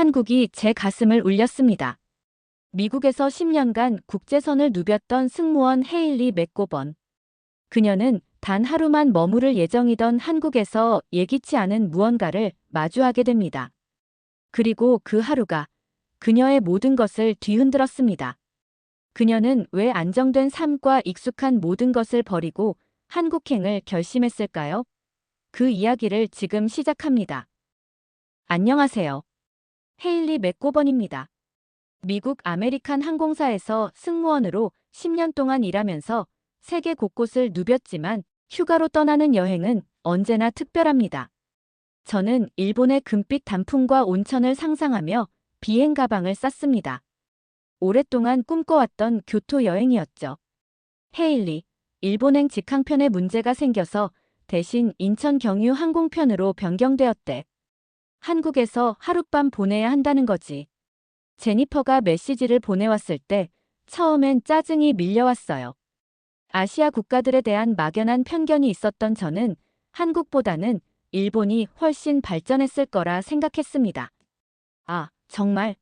한국이 제 가슴을 울렸습니다. 미국에서 10년간 국제선을 누볐던 승무원 헤일리 맥고번. 그녀는 단 하루만 머무를 예정이던 한국에서 예기치 않은 무언가를 마주하게 됩니다. 그리고 그 하루가 그녀의 모든 것을 뒤흔들었습니다. 그녀는 왜 안정된 삶과 익숙한 모든 것을 버리고 한국행을 결심했을까요? 그 이야기를 지금 시작합니다. 안녕하세요. 헤일리 맥고번입니다. 미국 아메리칸 항공사에서 승무원으로 10년 동안 일하면서 세계 곳곳을 누볐지만 휴가로 떠나는 여행은 언제나 특별합니다. 저는 일본의 금빛 단풍과 온천을 상상하며 비행 가방을 쌌습니다. 오랫동안 꿈꿔왔던 교토 여행이었죠. 헤일리, 일본행 직항편에 문제가 생겨서 대신 인천 경유 항공편으로 변경되었대. 한국에서 하룻밤 보내야 한다는 거지. 제니퍼가 메시지를 보내왔을 때 처음엔 짜증이 밀려왔어요. 아시아 국가들에 대한 막연한 편견이 있었던 저는 한국보다는 일본이 훨씬 발전했을 거라 생각했습니다. 아, 정말?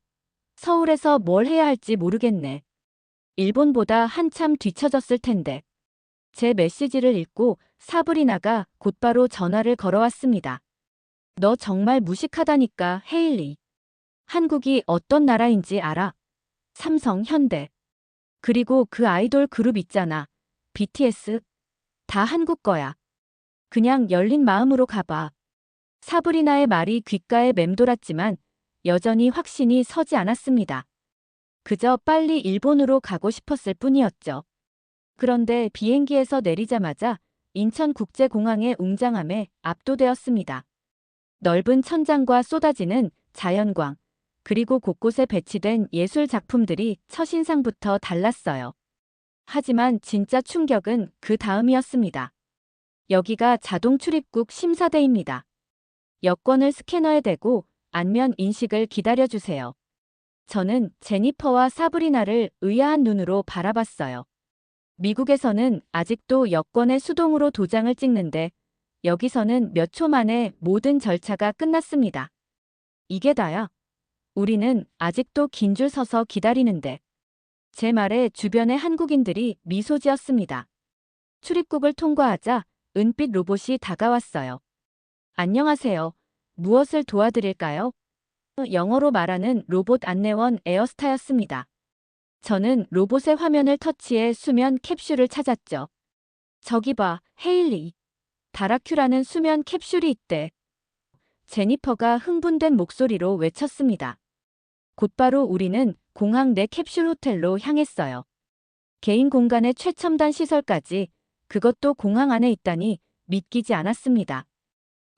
서울에서 뭘 해야 할지 모르겠네. 일본보다 한참 뒤처졌을 텐데. 제 메시지를 읽고 사브리나가 곧바로 전화를 걸어왔습니다. 너 정말 무식하다니까, 헤일리. 한국이 어떤 나라인지 알아? 삼성, 현대. 그리고 그 아이돌 그룹 있잖아. BTS. 다 한국 거야. 그냥 열린 마음으로 가봐. 사브리나의 말이 귓가에 맴돌았지만 여전히 확신이 서지 않았습니다. 그저 빨리 일본으로 가고 싶었을 뿐이었죠. 그런데 비행기에서 내리자마자 인천국제공항의 웅장함에 압도되었습니다. 넓은 천장과 쏟아지는 자연광, 그리고 곳곳에 배치된 예술 작품들이 첫인상부터 달랐어요. 하지만 진짜 충격은 그 다음이었습니다. 여기가 자동 출입국 심사대입니다. 여권을 스캐너에 대고 안면 인식을 기다려주세요. 저는 제니퍼와 사브리나를 의아한 눈으로 바라봤어요. 미국에서는 아직도 여권에 수동으로 도장을 찍는데 여기서는 몇 초 만에 모든 절차가 끝났습니다. 이게 다야. 우리는 아직도 긴 줄 서서 기다리는데. 제 말에 주변의 한국인들이 미소 지었습니다. 출입국을 통과하자 은빛 로봇이 다가왔어요. 안녕하세요. 무엇을 도와드릴까요? 영어로 말하는 로봇 안내원 에어스타였습니다. 저는 로봇의 화면을 터치해 수면 캡슐을 찾았죠. 저기 봐, 헤일리. 다라큐라는 수면 캡슐이 있대. 제니퍼가 흥분된 목소리로 외쳤습니다. 곧바로 우리는 공항 내 캡슐 호텔로 향했어요. 개인 공간의 최첨단 시설까지, 그것도 공항 안에 있다니 믿기지 않았습니다.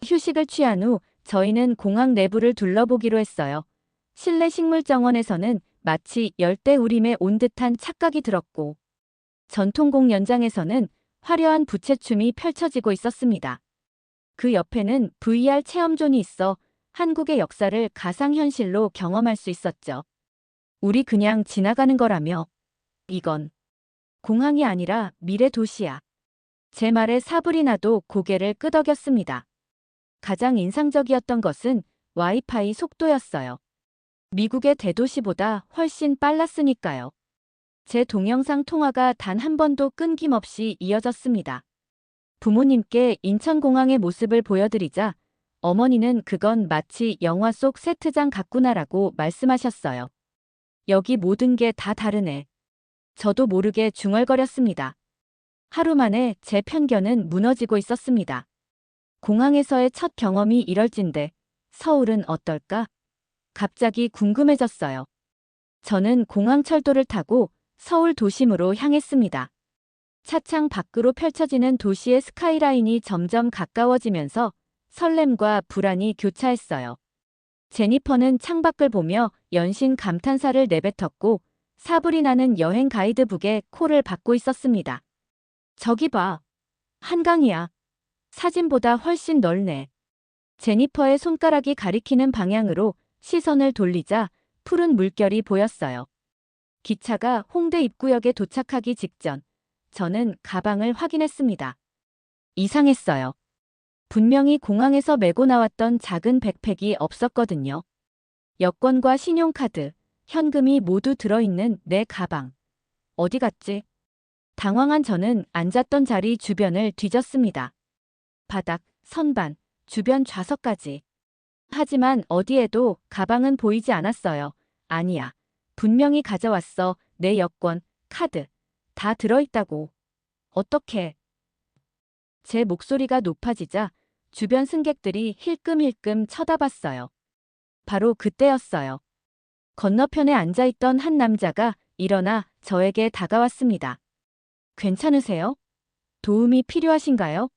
휴식을 취한 후 저희는 공항 내부를 둘러보기로 했어요. 실내 식물정원에서는 마치 열대우림에 온 듯한 착각이 들었고, 전통공 연장에서는 화려한 부채춤이 펼쳐지고 있었습니다. 그 옆에는 VR 체험존이 있어 한국의 역사를 가상현실로 경험할 수 있었죠. 우리 그냥 지나가는 거라며. 이건 공항이 아니라 미래 도시야. 제 말에 사브리나도 고개를 끄덕였습니다. 가장 인상적이었던 것은 와이파이 속도였어요. 미국의 대도시보다 훨씬 빨랐으니까요. 제 동영상 통화가 단 한 번도 끊김없이 이어졌습니다. 부모님께 인천공항의 모습을 보여드리자 어머니는 그건 마치 영화 속 세트장 같구나라고 말씀하셨어요. 여기 모든 게 다 다르네. 저도 모르게 중얼거렸습니다. 하루 만에 제 편견은 무너지고 있었습니다. 공항에서의 첫 경험이 이럴진데 서울은 어떨까? 갑자기 궁금해졌어요. 저는 공항철도를 타고 서울 도심으로 향했습니다. 차창 밖으로 펼쳐지는 도시의 스카이라인이 점점 가까워지면서 설렘과 불안이 교차했어요. 제니퍼는 창밖을 보며 연신 감탄사를 내뱉었고 사브리나는 여행 가이드북에 콜을 받고 있었습니다. 저기 봐. 한강이야. 사진보다 훨씬 넓네. 제니퍼의 손가락이 가리키는 방향으로 시선을 돌리자 푸른 물결이 보였어요. 기차가 홍대 입구역에 도착하기 직전 저는 가방을 확인했습니다. 이상했어요. 분명히 공항에서 메고 나왔던 작은 백팩이 없었거든요. 여권과 신용카드, 현금이 모두 들어있는 내 가방. 어디 갔지? 당황한 저는 앉았던 자리 주변을 뒤졌습니다. 바닥, 선반, 주변 좌석까지. 하지만 어디에도 가방은 보이지 않았어요. 아니야. 분명히 가져왔어. 내 여권, 카드. 다 들어있다고. 어떻게? 제 목소리가 높아지자 주변 승객들이 힐끔힐끔 쳐다봤어요. 바로 그때였어요. 건너편에 앉아있던 한 남자가 일어나 저에게 다가왔습니다. 괜찮으세요? 도움이 필요하신가요?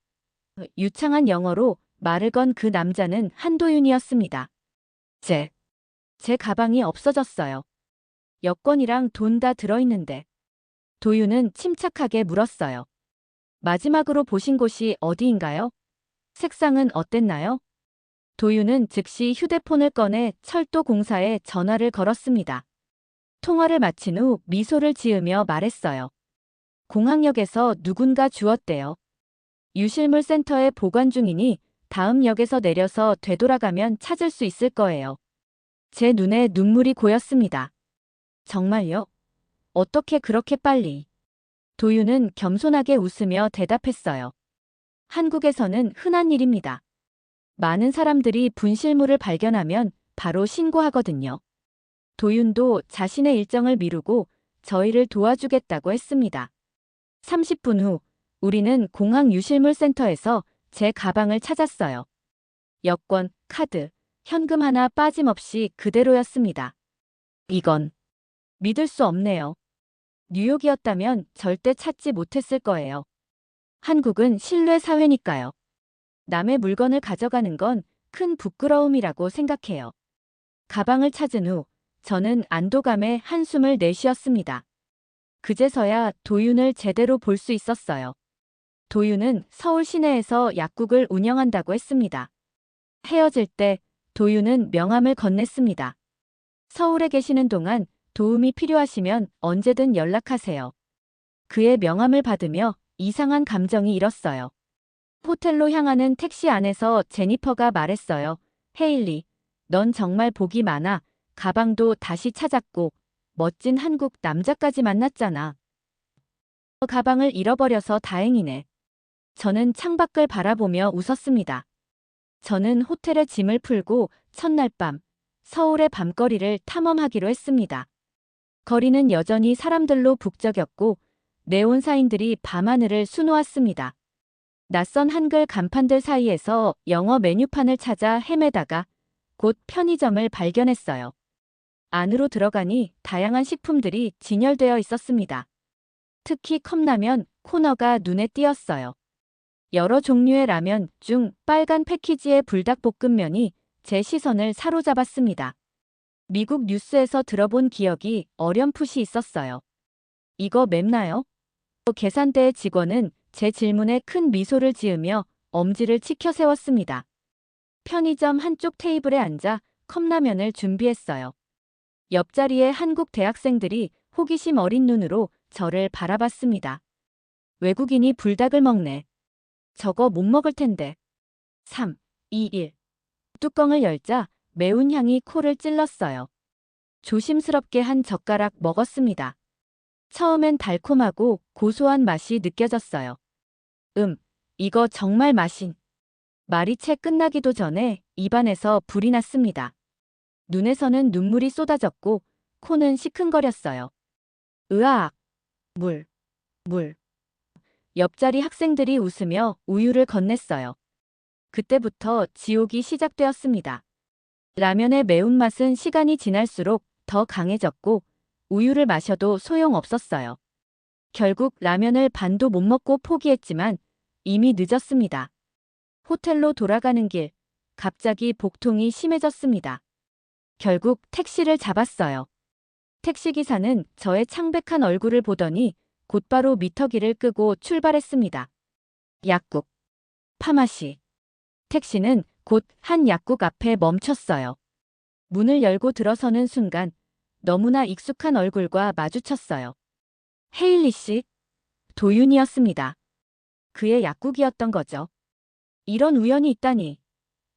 유창한 영어로 말을 건 그 남자는 한도윤이었습니다. 제 가방이 없어졌어요. 여권이랑 돈 다 들어있는데. 도윤은 침착하게 물었어요. 마지막으로 보신 곳이 어디인가요? 색상은 어땠나요? 도윤은 즉시 휴대폰을 꺼내 철도 공사에 전화를 걸었습니다. 통화를 마친 후 미소를 지으며 말했어요. 공항역에서 누군가 주었대요. 유실물 센터에 보관 중이니 다음 역에서 내려서 되돌아가면 찾을 수 있을 거예요. 제 눈에 눈물이 고였습니다. 정말요? 어떻게 그렇게 빨리? 도윤은 겸손하게 웃으며 대답했어요. 한국에서는 흔한 일입니다. 많은 사람들이 분실물을 발견하면 바로 신고하거든요. 도윤도 자신의 일정을 미루고 저희를 도와주겠다고 했습니다. 30분 후 우리는 공항 유실물 센터에서 제 가방을 찾았어요. 여권, 카드, 현금 하나 빠짐없이 그대로였습니다. 이건 믿을 수 없네요. 뉴욕이었다면 절대 찾지 못했을 거예요. 한국은 신뢰 사회니까요. 남의 물건을 가져가는 건 큰 부끄러움이라고 생각해요. 가방을 찾은 후 저는 안도감에 한숨을 내쉬었습니다. 그제서야 도윤을 제대로 볼 수 있었어요. 도윤은 서울 시내에서 약국을 운영한다고 했습니다. 헤어질 때 도윤은 명함을 건넸습니다. 서울에 계시는 동안 도움이 필요하시면 언제든 연락하세요. 그의 명함을 받으며 이상한 감정이 일었어요. 호텔로 향하는 택시 안에서 제니퍼가 말했어요. 헤일리, 넌 정말 복이 많아. 가방도 다시 찾았고 멋진 한국 남자까지 만났잖아. 가방을 잃어버려서 다행이네. 저는 창밖을 바라보며 웃었습니다. 저는 호텔에 짐을 풀고 첫날 밤 서울의 밤거리를 탐험하기로 했습니다. 거리는 여전히 사람들로 북적였고 네온 사인들이 밤하늘을 수놓았습니다. 낯선 한글 간판들 사이에서 영어 메뉴판을 찾아 헤매다가 곧 편의점을 발견했어요. 안으로 들어가니 다양한 식품들이 진열되어 있었습니다. 특히 컵라면 코너가 눈에 띄었어요. 여러 종류의 라면 중 빨간 패키지의 불닭볶음면이 제 시선을 사로잡았습니다. 미국 뉴스에서 들어본 기억이 어렴풋이 있었어요. 이거 맵나요? 계산대의 직원은 제 질문에 큰 미소를 지으며 엄지를 치켜 세웠습니다. 편의점 한쪽 테이블에 앉아 컵라면을 준비했어요. 옆자리에 한국 대학생들이 호기심 어린 눈으로 저를 바라봤습니다. 외국인이 불닭을 먹네. 저거 못 먹을 텐데. 3, 2, 1. 뚜껑을 열자 매운 향이 코를 찔렀어요. 조심스럽게 한 젓가락 먹었습니다. 처음엔 달콤하고 고소한 맛이 느껴졌어요. 이거 정말 맛인. 말이 채 끝나기도 전에 입안에서 불이 났습니다. 눈에서는 눈물이 쏟아졌고 코는 시큰거렸어요. 으악! 물. 옆자리 학생들이 웃으며 우유를 건넸어요. 그때부터 지옥이 시작되었습니다. 라면의 매운맛은 시간이 지날수록 더 강해졌고 우유를 마셔도 소용없었어요. 결국 라면을 반도 못 먹고 포기했지만 이미 늦었습니다. 호텔로 돌아가는 길, 갑자기 복통이 심해졌습니다. 결국 택시를 잡았어요. 택시기사는 저의 창백한 얼굴을 보더니 곧바로 미터기를 끄고 출발했습니다. 약국, 파마시. 택시는 곧 한 약국 앞에 멈췄어요. 문을 열고 들어서는 순간 너무나 익숙한 얼굴과 마주쳤어요. 헤일리 씨, 도윤이었습니다. 그의 약국이었던 거죠. 이런 우연이 있다니.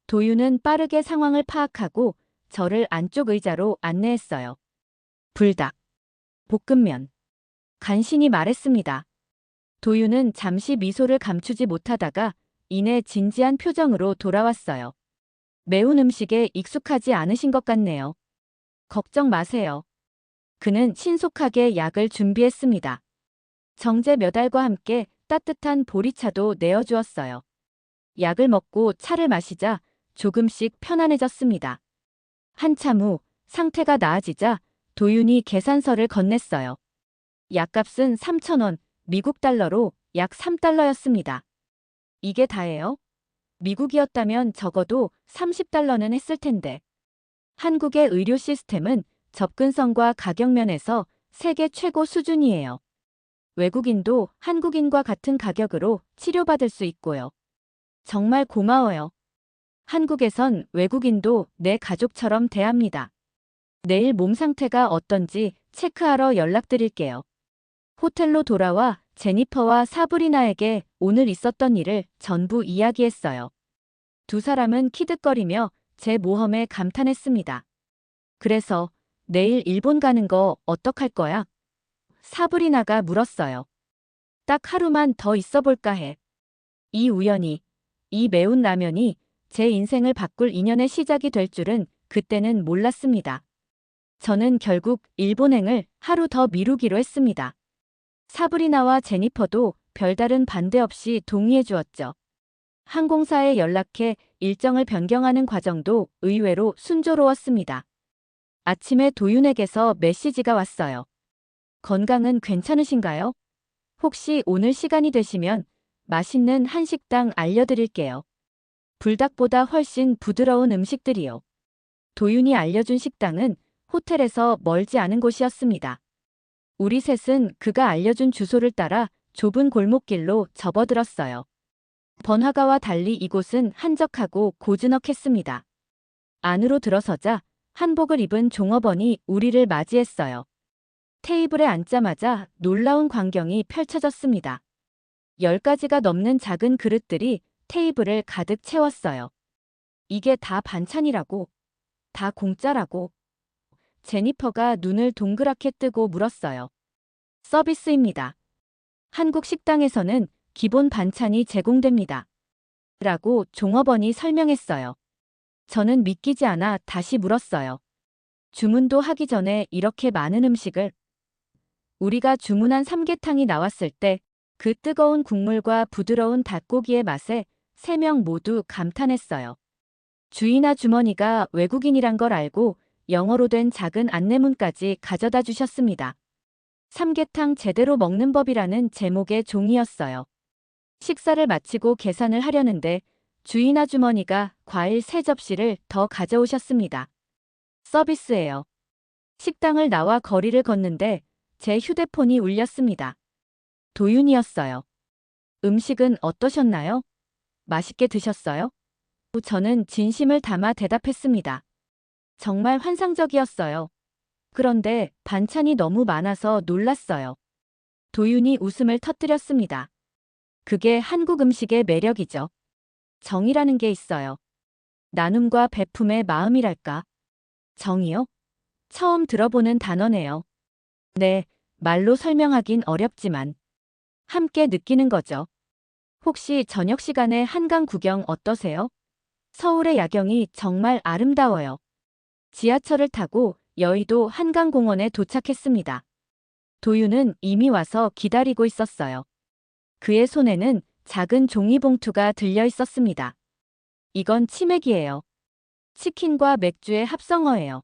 도윤은 빠르게 상황을 파악하고 저를 안쪽 의자로 안내했어요. 불닭, 볶음면. 간신히 말했습니다. 도윤은 잠시 미소를 감추지 못하다가 이내 진지한 표정으로 돌아왔어요. 매운 음식에 익숙하지 않으신 것 같네요. 걱정 마세요. 그는 신속하게 약을 준비했습니다. 정제 몇 알과 함께 따뜻한 보리차도 내어주었어요. 약을 먹고 차를 마시자 조금씩 편안해졌습니다. 한참 후 상태가 나아지자 도윤이 계산서를 건넸어요. 약값은 3,000원, 미국 달러로 약 3달러였습니다. 이게 다예요? 미국이었다면 적어도 30달러는 했을 텐데. 한국의 의료 시스템은 접근성과 가격 면에서 세계 최고 수준이에요. 외국인도 한국인과 같은 가격으로 치료받을 수 있고요. 정말 고마워요. 한국에선 외국인도 내 가족처럼 대합니다. 내일 몸 상태가 어떤지 체크하러 연락드릴게요. 호텔로 돌아와 제니퍼와 사브리나에게 오늘 있었던 일을 전부 이야기했어요. 두 사람은 키득거리며 제 모험에 감탄했습니다. 그래서 내일 일본 가는 거 어떡할 거야? 사브리나가 물었어요. 딱 하루만 더 있어 볼까 해. 이 우연이, 이 매운 라면이 제 인생을 바꿀 인연의 시작이 될 줄은 그때는 몰랐습니다. 저는 결국 일본행을 하루 더 미루기로 했습니다. 사브리나와 제니퍼도 별다른 반대 없이 동의해 주었죠. 항공사에 연락해 일정을 변경하는 과정도 의외로 순조로웠습니다. 아침에 도윤에게서 메시지가 왔어요. 건강은 괜찮으신가요? 혹시 오늘 시간이 되시면 맛있는 한식당 알려드릴게요. 불닭보다 훨씬 부드러운 음식들이요. 도윤이 알려준 식당은 호텔에서 멀지 않은 곳이었습니다. 우리 셋은 그가 알려준 주소를 따라 좁은 골목길로 접어들었어요. 번화가와 달리 이곳은 한적하고 고즈넉했습니다. 안으로 들어서자 한복을 입은 종업원이 우리를 맞이했어요. 테이블에 앉자마자 놀라운 광경이 펼쳐졌습니다. 10가지가 넘는 작은 그릇들이 테이블을 가득 채웠어요. 이게 다 반찬이라고? 다 공짜라고? 제니퍼가 눈을 동그랗게 뜨고 물었어요. 서비스입니다. 한국 식당에서는 기본 반찬이 제공됩니다. 라고 종업원이 설명했어요. 저는 믿기지 않아 다시 물었어요. 주문도 하기 전에 이렇게 많은 음식을? 우리가 주문한 삼계탕이 나왔을 때 그 뜨거운 국물과 부드러운 닭고기의 맛에 3명 모두 감탄했어요. 주인 아주머니가 외국인이란 걸 알고 영어로 된 작은 안내문까지 가져다 주셨습니다. 삼계탕 제대로 먹는 법이라는 제목의 종이였어요. 식사를 마치고 계산을 하려는데 주인 아주머니가 과일 3접시를 더 가져오셨습니다. 서비스예요. 식당을 나와 거리를 걷는데 제 휴대폰이 울렸습니다. 도윤이었어요. 음식은 어떠셨나요? 맛있게 드셨어요? 저는 진심을 담아 대답했습니다. 정말 환상적이었어요. 그런데 반찬이 너무 많아서 놀랐어요. 도윤이 웃음을 터뜨렸습니다. 그게 한국 음식의 매력이죠. 정이라는 게 있어요. 나눔과 베품의 마음이랄까. 정이요? 처음 들어보는 단어네요. 네, 말로 설명하긴 어렵지만 함께 느끼는 거죠. 혹시 저녁 시간에 한강 구경 어떠세요? 서울의 야경이 정말 아름다워요. 지하철을 타고 여의도 한강공원에 도착했습니다. 도윤은 이미 와서 기다리고 있었어요. 그의 손에는 작은 종이봉투가 들려 있었습니다. 이건 치맥이에요. 치킨과 맥주의 합성어예요.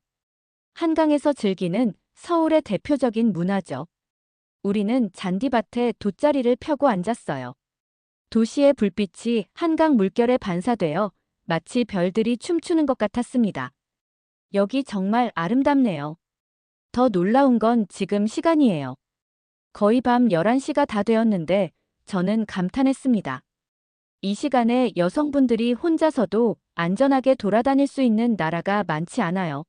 한강에서 즐기는 서울의 대표적인 문화죠. 우리는 잔디밭에 돗자리를 펴고 앉았어요. 도시의 불빛이 한강 물결에 반사되어 마치 별들이 춤추는 것 같았습니다. 여기 정말 아름답네요. 더 놀라운 건 지금 시간이에요. 거의 밤 11시가 다 되었는데 저는 감탄했습니다. 이 시간에 여성분들이 혼자서도 안전하게 돌아다닐 수 있는 나라가 많지 않아요.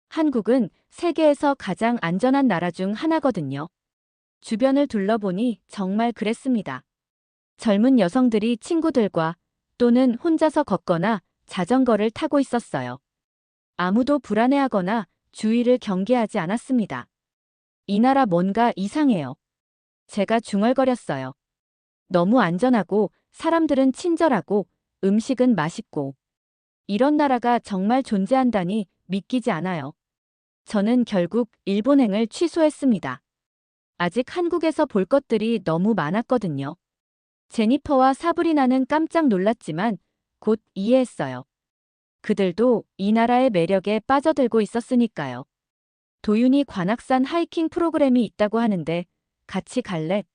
한국은 세계에서 가장 안전한 나라 중 하나거든요. 주변을 둘러보니 정말 그랬습니다. 젊은 여성들이 친구들과 또는 혼자서 걷거나 자전거를 타고 있었어요. 아무도 불안해하거나 주의를 경계하지 않았습니다. 이 나라 뭔가 이상해요. 제가 중얼거렸어요. 너무 안전하고 사람들은 친절하고 음식은 맛있고 이런 나라가 정말 존재한다니 믿기지 않아요. 저는 결국 일본행을 취소했습니다. 아직 한국에서 볼 것들이 너무 많았거든요. 제니퍼와 사브리나는 깜짝 놀랐지만 곧 이해했어요. 그들도 이 나라의 매력에 빠져들고 있었으니까요. 도윤이 관악산 하이킹 프로그램이 있다고 하는데 같이 갈래?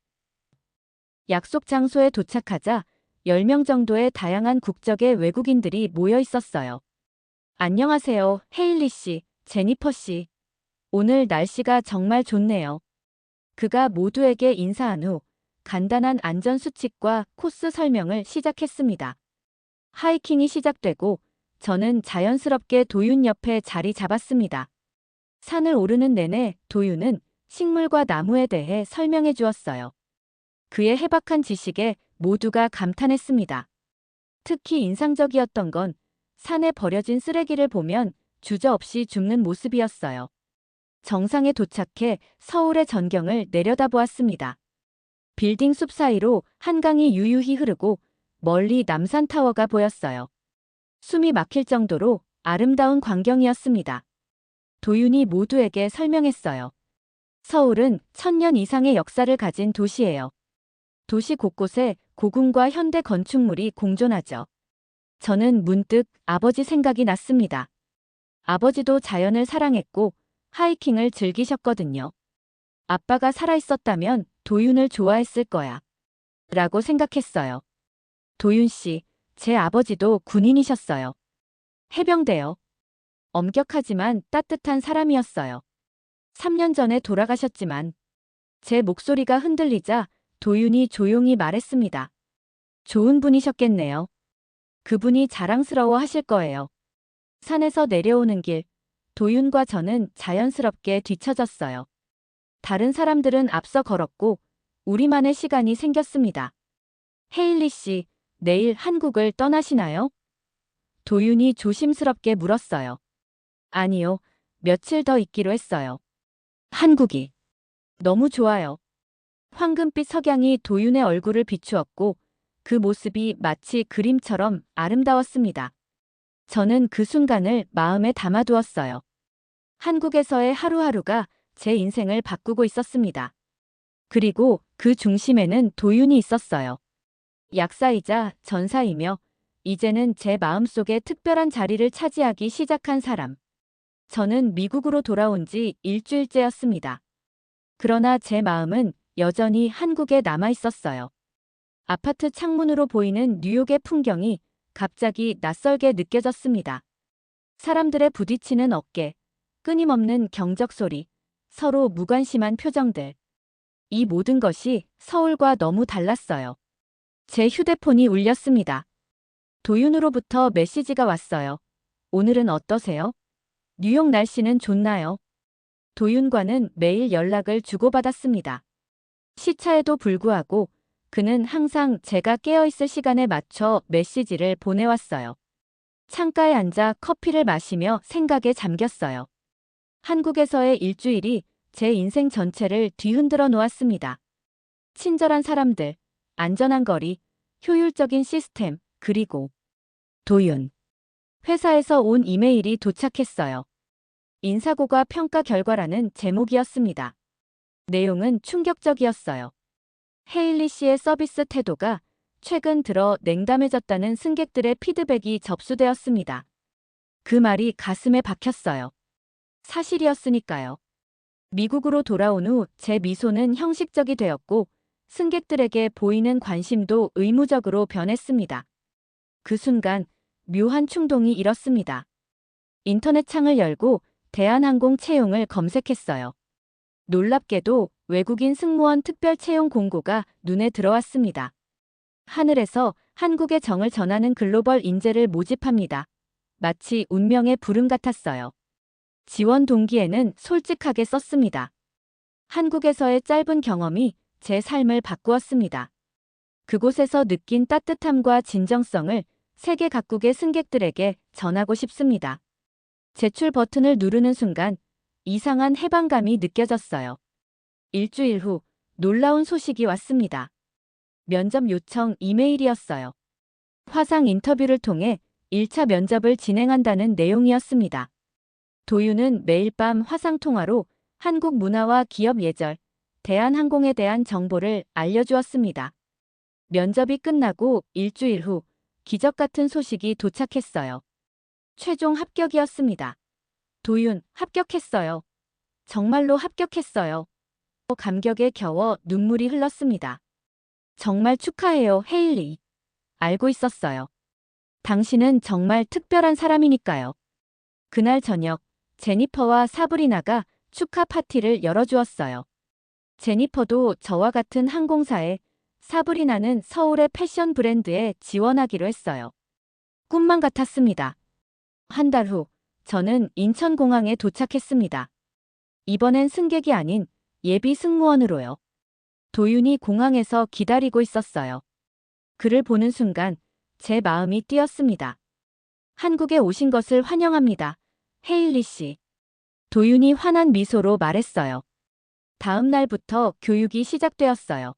약속 장소에 도착하자 10명 정도의 다양한 국적의 외국인들이 모여 있었어요. 안녕하세요, 헤일리 씨, 제니퍼 씨. 오늘 날씨가 정말 좋네요. 그가 모두에게 인사한 후 간단한 안전수칙과 코스 설명을 시작했습니다. 하이킹이 시작되고 저는 자연스럽게 도윤 옆에 자리 잡았습니다. 산을 오르는 내내 도윤은 식물과 나무에 대해 설명해 주었어요. 그의 해박한 지식에 모두가 감탄했습니다. 특히 인상적이었던 건 산에 버려진 쓰레기를 보면 주저없이 줍는 모습이었어요. 정상에 도착해 서울의 전경을 내려다보았습니다. 빌딩 숲 사이로 한강이 유유히 흐르고 멀리 남산타워가 보였어요. 숨이 막힐 정도로 아름다운 광경이었습니다. 도윤이 모두에게 설명했어요. 서울은 1000년 이상의 역사를 가진 도시예요. 도시 곳곳에 고궁과 현대 건축물이 공존하죠. 저는 문득 아버지 생각이 났습니다. 아버지도 자연을 사랑했고 하이킹을 즐기셨거든요. 아빠가 살아있었다면 도윤을 좋아했을 거야. 라고 생각했어요. 도윤 씨, 제 아버지도 군인이셨어요. 해병대요. 엄격하지만 따뜻한 사람이었어요. 3년 전에 돌아가셨지만 제 목소리가 흔들리자 도윤이 조용히 말했습니다. 좋은 분이셨겠네요. 그분이 자랑스러워 하실 거예요. 산에서 내려오는 길, 도윤과 저는 자연스럽게 뒤처졌어요. 다른 사람들은 앞서 걸었고 우리만의 시간이 생겼습니다. 헤일리 씨, 내일 한국을 떠나시나요? 도윤이 조심스럽게 물었어요. 아니요, 며칠 더 있기로 했어요. 한국이 너무 좋아요. 황금빛 석양이 도윤의 얼굴을 비추었고 그 모습이 마치 그림처럼 아름다웠습니다. 저는 그 순간을 마음에 담아두었어요. 한국에서의 하루하루가 제 인생을 바꾸고 있었습니다. 그리고 그 중심에는 도윤이 있었어요. 약사이자 전사이며 이제는 제 마음속에 특별한 자리를 차지하기 시작한 사람. 저는 미국으로 돌아온 지 일주일째였습니다. 그러나 제 마음은 여전히 한국에 남아 있었어요. 아파트 창문으로 보이는 뉴욕의 풍경이 갑자기 낯설게 느껴졌습니다. 사람들의 부딪히는 어깨, 끊임없는 경적 소리, 서로 무관심한 표정들. 이 모든 것이 서울과 너무 달랐어요. 제 휴대폰이 울렸습니다. 도윤으로부터 메시지가 왔어요. 오늘은 어떠세요? 뉴욕 날씨는 좋나요? 도윤과는 매일 연락을 주고받았습니다. 시차에도 불구하고 그는 항상 제가 깨어있을 시간에 맞춰 메시지를 보내왔어요. 창가에 앉아 커피를 마시며 생각에 잠겼어요. 한국에서의 일주일이 제 인생 전체를 뒤흔들어 놓았습니다. 친절한 사람들, 안전한 거리, 효율적인 시스템, 그리고 도윤. 회사에서 온 이메일이 도착했어요. 인사고과 평가 결과라는 제목이었습니다. 내용은 충격적이었어요. 헤일리 씨의 서비스 태도가 최근 들어 냉담해졌다는 승객들의 피드백이 접수되었습니다. 그 말이 가슴에 박혔어요. 사실이었으니까요. 미국으로 돌아온 후 제 미소는 형식적이 되었고 승객들에게 보이는 관심도 의무적으로 변했습니다. 그 순간 묘한 충동이 일었습니다. 인터넷 창을 열고 대한항공 채용을 검색했어요. 놀랍게도 외국인 승무원 특별 채용 공고가 눈에 들어왔습니다. 하늘에서 한국의 정을 전하는 글로벌 인재를 모집합니다. 마치 운명의 부름 같았어요. 지원 동기에는 솔직하게 썼습니다. 한국에서의 짧은 경험이 제 삶을 바꾸었습니다. 그곳에서 느낀 따뜻함과 진정성을 세계 각국의 승객들에게 전하고 싶습니다. 제출 버튼을 누르는 순간 이상한 해방감이 느껴졌어요. 일주일 후 놀라운 소식이 왔습니다. 면접 요청 이메일이었어요. 화상 인터뷰를 통해 1차 면접을 진행한다는 내용이었습니다. 도윤은 매일 밤 화상 통화로 한국 문화와 기업 예절, 대한항공에 대한 정보를 알려주었습니다. 면접이 끝나고 일주일 후 기적 같은 소식이 도착했어요. 최종 합격이었습니다. 도윤, 합격했어요. 정말로 합격했어요. 감격에 겨워 눈물이 흘렀습니다. 정말 축하해요, 헤일리. 알고 있었어요. 당신은 정말 특별한 사람이니까요. 그날 저녁, 제니퍼와 사브리나가 축하 파티를 열어주었어요. 제니퍼도 저와 같은 항공사에, 사브리나는 서울의 패션 브랜드에 지원하기로 했어요. 꿈만 같았습니다. 한 달 후, 저는 인천공항에 도착했습니다. 이번엔 승객이 아닌 예비 승무원으로요. 도윤이 공항에서 기다리고 있었어요. 그를 보는 순간 제 마음이 뛰었습니다. 한국에 오신 것을 환영합니다. 헤일리 씨. 도윤이 환한 미소로 말했어요. 다음 날부터 교육이 시작되었어요.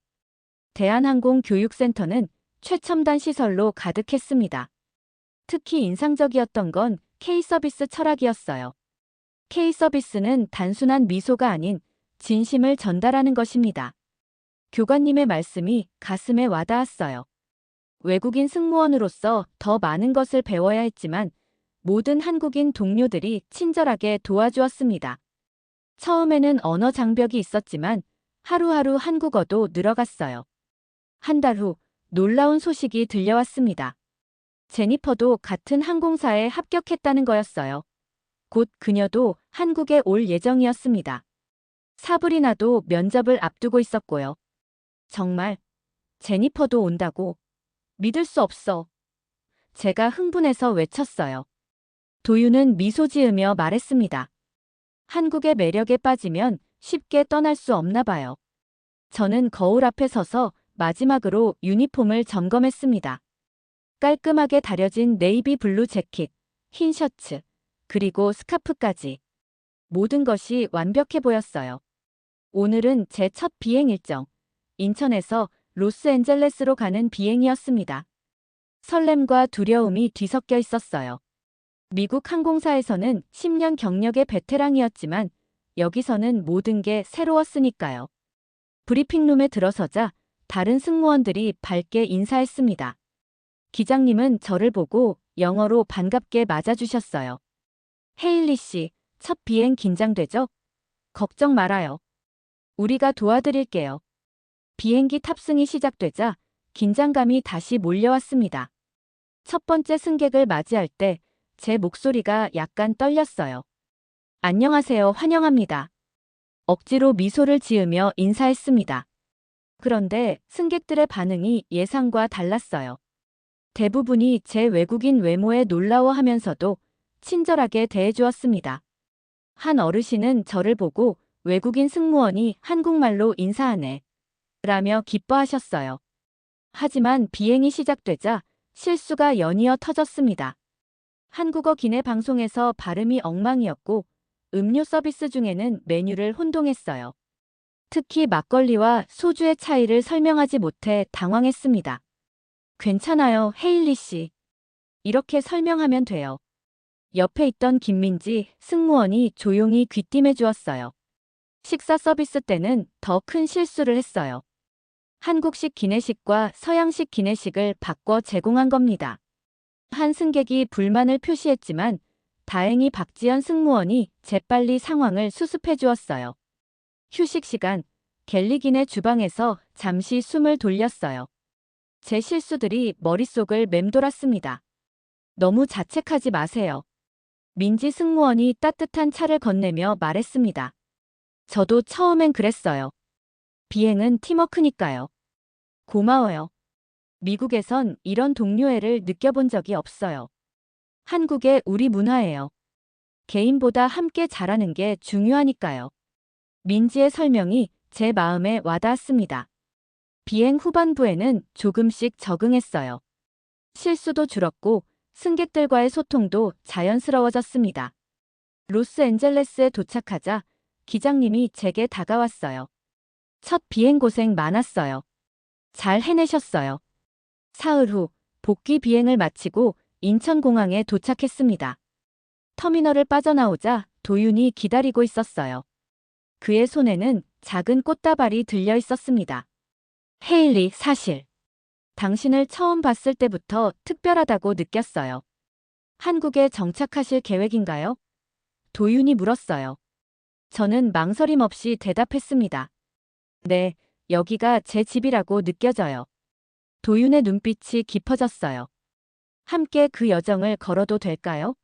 대한항공 교육센터는 최첨단 시설로 가득했습니다. 특히 인상적이었던 건 K서비스 철학이었어요. K서비스는 단순한 미소가 아닌 진심을 전달하는 것입니다. 교관님의 말씀이 가슴에 와닿았어요. 외국인 승무원으로서 더 많은 것을 배워야 했지만 모든 한국인 동료들이 친절하게 도와주었습니다. 처음에는 언어 장벽이 있었지만 하루하루 한국어도 늘어갔어요. 한 달 후 놀라운 소식이 들려왔습니다. 제니퍼도 같은 항공사에 합격했다는 거였어요. 곧 그녀도 한국에 올 예정이었습니다. 사브리나도 면접을 앞두고 있었고요. 정말 제니퍼도 온다고? 믿을 수 없어. 제가 흥분해서 외쳤어요. 도윤은 미소 지으며 말했습니다. 한국의 매력에 빠지면 쉽게 떠날 수 없나 봐요. 저는 거울 앞에 서서 마지막으로 유니폼을 점검했습니다. 깔끔하게 다려진 네이비 블루 재킷, 흰 셔츠, 그리고 스카프까지. 모든 것이 완벽해 보였어요. 오늘은 제 첫 비행 일정. 인천에서 로스앤젤레스로 가는 비행이었습니다. 설렘과 두려움이 뒤섞여 있었어요. 미국 항공사에서는 10년 경력의 베테랑이었지만 여기서는 모든 게 새로웠으니까요. 브리핑룸에 들어서자 다른 승무원들이 밝게 인사했습니다. 기장님은 저를 보고 영어로 반갑게 맞아주셨어요. 헤일리 씨, 첫 비행 긴장되죠? 걱정 말아요. 우리가 도와드릴게요. 비행기 탑승이 시작되자 긴장감이 다시 몰려왔습니다. 첫 번째 승객을 맞이할 때 제 목소리가 약간 떨렸어요. 안녕하세요, 환영합니다. 억지로 미소를 지으며 인사했습니다. 그런데 승객들의 반응이 예상과 달랐어요. 대부분이 제 외국인 외모에 놀라워하면서도 친절하게 대해주었습니다. 한 어르신은 저를 보고 외국인 승무원이 한국말로 인사하네 라며 기뻐하셨어요. 하지만 비행이 시작되자 실수가 연이어 터졌습니다. 한국어 기내 방송에서 발음이 엉망이었고 음료 서비스 중에는 메뉴를 혼동했어요. 특히 막걸리와 소주의 차이를 설명하지 못해 당황했습니다. 괜찮아요, 헤일리 씨. 이렇게 설명하면 돼요. 옆에 있던 김민지 승무원이 조용히 귀띔해 주었어요. 식사 서비스 때는 더 큰 실수를 했어요. 한국식 기내식과 서양식 기내식을 바꿔 제공한 겁니다. 한 승객이 불만을 표시했지만 다행히 박지연 승무원이 재빨리 상황을 수습해 주었어요. 휴식 시간, 갤리기네 주방에서 잠시 숨을 돌렸어요. 제 실수들이 머릿속을 맴돌았습니다. 너무 자책하지 마세요. 민지 승무원이 따뜻한 차를 건네며 말했습니다. 저도 처음엔 그랬어요. 비행은 팀워크니까요. 고마워요. 미국에선 이런 동료애를 느껴본 적이 없어요. 한국의 우리 문화예요. 개인보다 함께 잘하는 게 중요하니까요. 민지의 설명이 제 마음에 와닿았습니다. 비행 후반부에는 조금씩 적응했어요. 실수도 줄었고 승객들과의 소통도 자연스러워졌습니다. 로스앤젤레스에 도착하자 기장님이 제게 다가왔어요. 첫 비행 고생 많았어요. 잘 해내셨어요. 사흘 후 복귀 비행을 마치고 인천공항에 도착했습니다. 터미널을 빠져나오자 도윤이 기다리고 있었어요. 그의 손에는 작은 꽃다발이 들려 있었습니다. 헤일리, 사실 당신을 처음 봤을 때부터 특별하다고 느꼈어요. 한국에 정착하실 계획인가요? 도윤이 물었어요. 저는 망설임 없이 대답했습니다. 네, 여기가 제 집이라고 느껴져요. 도윤의 눈빛이 깊어졌어요. 함께 그 여정을 걸어도 될까요?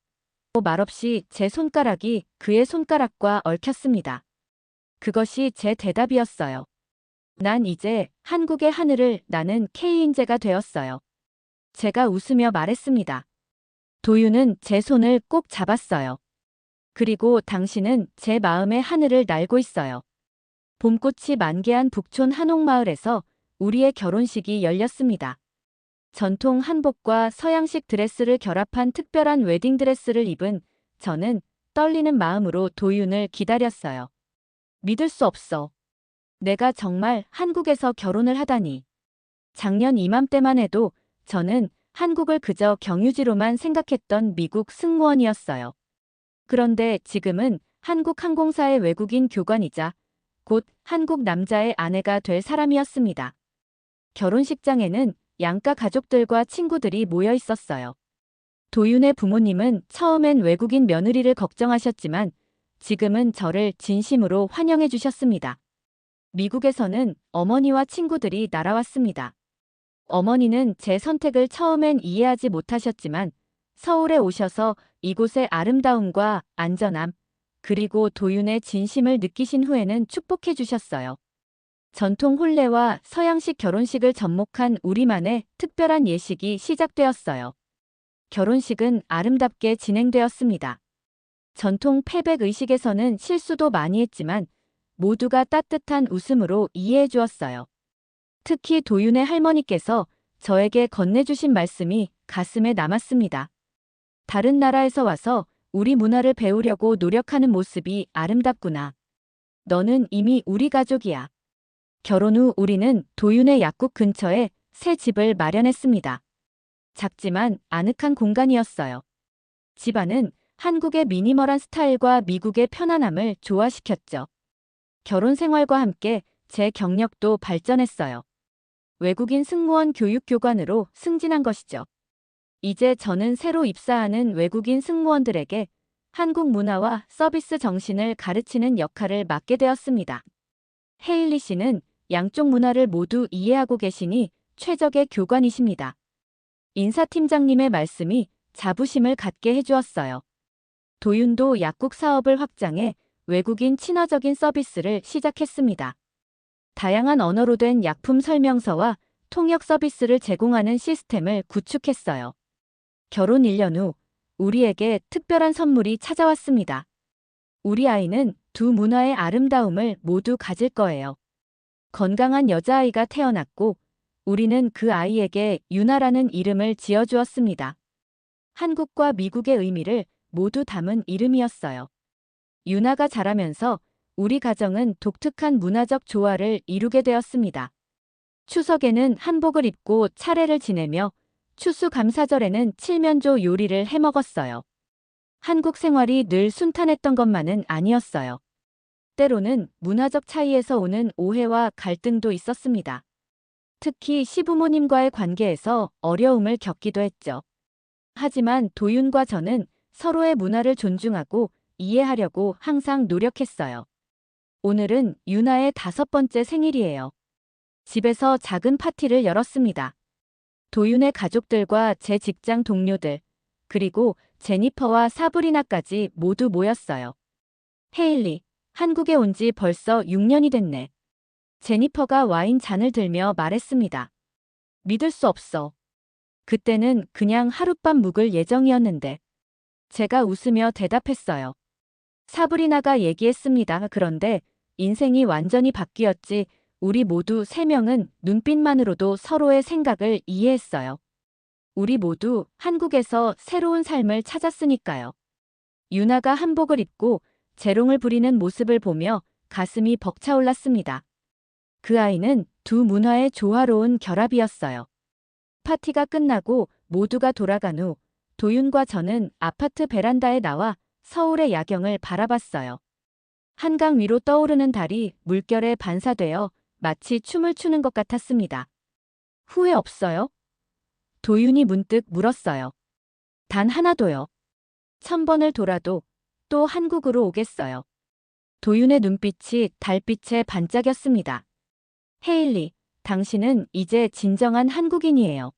말없이 제 손가락이 그의 손가락과 얽혔습니다. 그것이 제 대답이었어요. 난 이제 한국의 하늘을 나는 K인재가 되었어요. 제가 웃으며 말했습니다. 도윤은 제 손을 꼭 잡았어요. 그리고 당신은 제 마음의 하늘을 날고 있어요. 봄꽃이 만개한 북촌 한옥마을에서 우리의 결혼식이 열렸습니다. 전통 한복과 서양식 드레스를 결합한 특별한 웨딩드레스를 입은 저는 떨리는 마음으로 도윤을 기다렸어요. 믿을 수 없어. 내가 정말 한국에서 결혼을 하다니. 작년 이맘때만 해도 저는 한국을 그저 경유지로만 생각했던 미국 승무원이었어요. 그런데 지금은 한국 항공사의 외국인 교관이자 곧 한국 남자의 아내가 될 사람이었습니다. 결혼식장에는 양가 가족들과 친구들이 모여 있었어요. 도윤의 부모님은 처음엔 외국인 며느리를 걱정하셨지만 지금은 저를 진심으로 환영해 주셨습니다. 미국에서는 어머니와 친구들이 날아왔습니다. 어머니는 제 선택을 처음엔 이해하지 못하셨지만 서울에 오셔서 이곳의 아름다움과 안전함, 그리고 도윤의 진심을 느끼신 후에는 축복해 주셨어요. 전통 혼례와 서양식 결혼식을 접목한 우리만의 특별한 예식이 시작되었어요. 결혼식은 아름답게 진행되었습니다. 전통 패백 의식에서는 실수도 많이 했지만 모두가 따뜻한 웃음으로 이해해 주었어요. 특히 도윤의 할머니께서 저에게 건네주신 말씀이 가슴에 남았습니다. 다른 나라에서 와서 우리 문화를 배우려고 노력하는 모습이 아름답구나. 너는 이미 우리 가족이야. 결혼 후 우리는 도윤의 약국 근처에 새 집을 마련했습니다. 작지만 아늑한 공간이었어요. 집안은 한국의 미니멀한 스타일과 미국의 편안함을 조화시켰죠. 결혼 생활과 함께 제 경력도 발전했어요. 외국인 승무원 교육교관으로 승진한 것이죠. 이제 저는 새로 입사하는 외국인 승무원들에게 한국 문화와 서비스 정신을 가르치는 역할을 맡게 되었습니다. 헤일리 씨는 양쪽 문화를 모두 이해하고 계시니 최적의 교관이십니다. 인사팀장님의 말씀이 자부심을 갖게 해주었어요. 도윤도 약국 사업을 확장해 외국인 친화적인 서비스를 시작했습니다. 다양한 언어로 된 약품 설명서와 통역 서비스를 제공하는 시스템을 구축했어요. 결혼 1년 후 우리에게 특별한 선물이 찾아왔습니다. 우리 아이는 두 문화의 아름다움을 모두 가질 거예요. 건강한 여자아이가 태어났고 우리는 그 아이에게 유나라는 이름을 지어주었습니다. 한국과 미국의 의미를 모두 담은 이름이었어요. 유나가 자라면서 우리 가정은 독특한 문화적 조화를 이루게 되었습니다. 추석에는 한복을 입고 차례를 지내며 추수감사절에는 칠면조 요리를 해먹었어요. 한국 생활이 늘 순탄했던 것만은 아니었어요. 때로는 문화적 차이에서 오는 오해와 갈등도 있었습니다. 특히 시부모님과의 관계에서 어려움을 겪기도 했죠. 하지만 도윤과 저는 서로의 문화를 존중하고 이해하려고 항상 노력했어요. 오늘은 유나의 5번째 생일이에요. 집에서 작은 파티를 열었습니다. 도윤의 가족들과 제 직장 동료들, 그리고 제니퍼와 사브리나까지 모두 모였어요. 헤일리, 한국에 온 지 벌써 6년이 됐네. 제니퍼가 와인 잔을 들며 말했습니다. 믿을 수 없어. 그때는 그냥 하룻밤 묵을 예정이었는데. 제가 웃으며 대답했어요. 사브리나가 얘기했습니다. 그런데 인생이 완전히 바뀌었지. 우리 모두 3명은 눈빛만으로도 서로의 생각을 이해했어요. 우리 모두 한국에서 새로운 삶을 찾았으니까요. 유나가 한복을 입고 재롱을 부리는 모습을 보며 가슴이 벅차올랐습니다. 그 아이는 두 문화의 조화로운 결합이었어요. 파티가 끝나고 모두가 돌아간 후 도윤과 저는 아파트 베란다에 나와 서울의 야경을 바라봤어요. 한강 위로 떠오르는 달이 물결에 반사되어 마치 춤을 추는 것 같았습니다. 후회 없어요? 도윤이 문득 물었어요. 단 하나도요. 1000번을 돌아도 또 한국으로 오겠어요. 도윤의 눈빛이 달빛에 반짝였습니다. 헤일리, 당신은 이제 진정한 한국인이에요.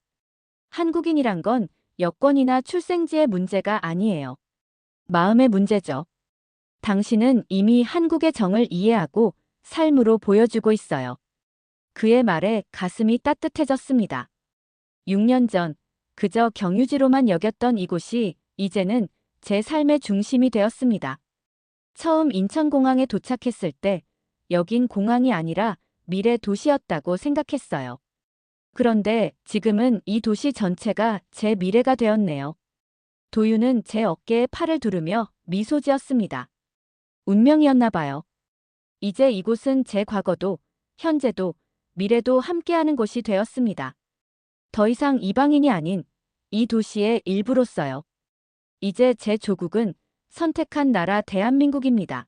한국인이란 건 여권이나 출생지의 문제가 아니에요. 마음의 문제죠. 당신은 이미 한국의 정을 이해하고 삶으로 보여주고 있어요. 그의 말에 가슴이 따뜻해졌습니다. 6년 전 그저 경유지로만 여겼던 이곳이 이제는 제 삶의 중심이 되었습니다. 처음 인천공항에 도착했을 때 여긴 공항이 아니라 미래 도시였다고 생각했어요. 그런데 지금은 이 도시 전체가 제 미래가 되었네요. 도윤은 제 어깨에 팔을 두르며 미소 지었습니다. 운명이었나 봐요. 이제 이곳은 제 과거도, 현재도, 미래도 함께하는 곳이 되었습니다. 더 이상 이방인이 아닌 이 도시의 일부로서요. 이제 제 조국은 선택한 나라 대한민국입니다.